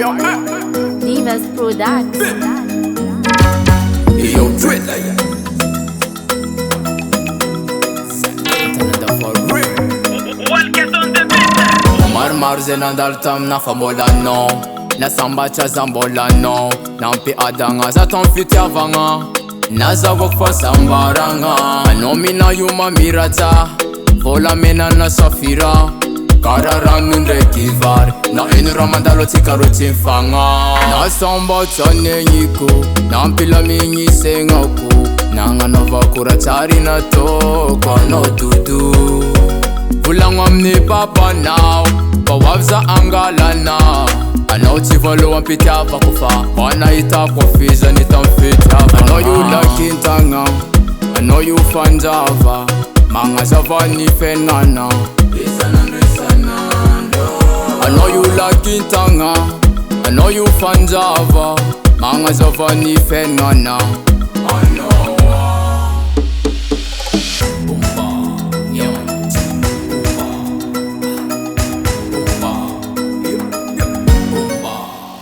Divas Products. Yo, dread like that. Marze nandal tam na famola no. Na samba cha zambola no. Nampi adanga za ton fiti avanga. Na za wok fa sambaranga. Anomina yuma mirata. Vola mena na safira. Kararan nunde kivar. Na inu ramandalo tikaro timfanga. Na samba chane yiko. Nampi la minyi sengaku. Nanga nova kuratari na to. Kwa no dudu. Vulangwa mni papa now. Wabza angalana anauti valo wampita pakufa wanaita kwa fiza nitamfita. I know you LAKINTAGNA, I know you fanjava manga zava ni fenana. I know you LAKINTAGNA, I know you fanjava manga zava ni fenana. I know.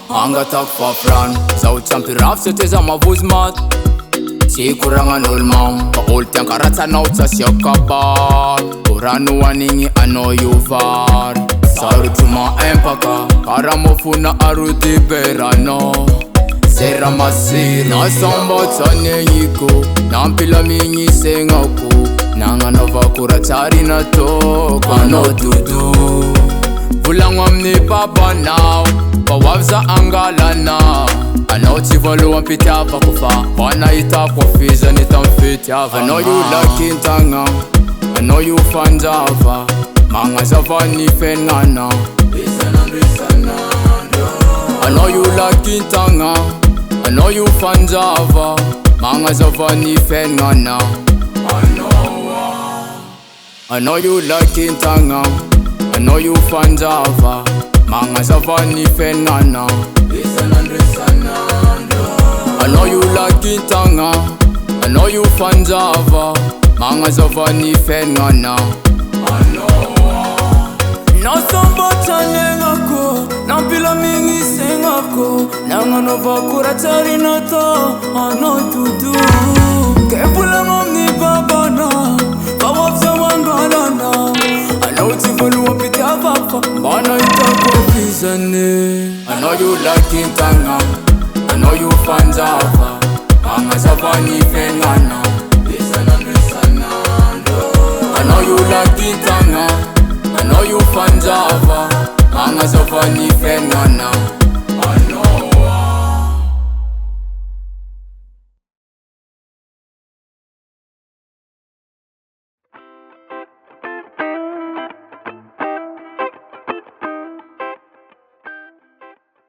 Anga tak fa fran Zau champi raf se te zama vuzmat Si kuranga nulmam Pa ultiang karatsa nautsa siya kabar Kuranu waningi ano yu var Saru tuma empaka Kara mofuna arudi berano Sera masir Na samba chane yiko Nampila mingi sengaku Nanga nova kuratari na to Kano dudu Vulangwa mni papa now Wabza angalana anauti valo wampita pakufa wanaita kwa fiza nitamfita. I know you LAKINTAGNA, I know you fanjava manga zava ni fenana. I know you LAKINTAGNA, I know you fanjava manga zava ni fenana. I know you LAKINTAGNA, I know you fanjava manga zava ni fenana. I know you LAKINTAGNA, I know you fanjava manga zava ni fenana. Na samba chane ngako nampila mingi sengako nanga nova kuratari na to ano dudu kepula ngomni babana bawabza wangalana anauti volu wapita papa bana itakwa kizane. I know you LAKINTAGNA, I know you fanjava manga zava ni fenana. I know you LAKINTAGNA, I know you fanjava manga zava ni fenana.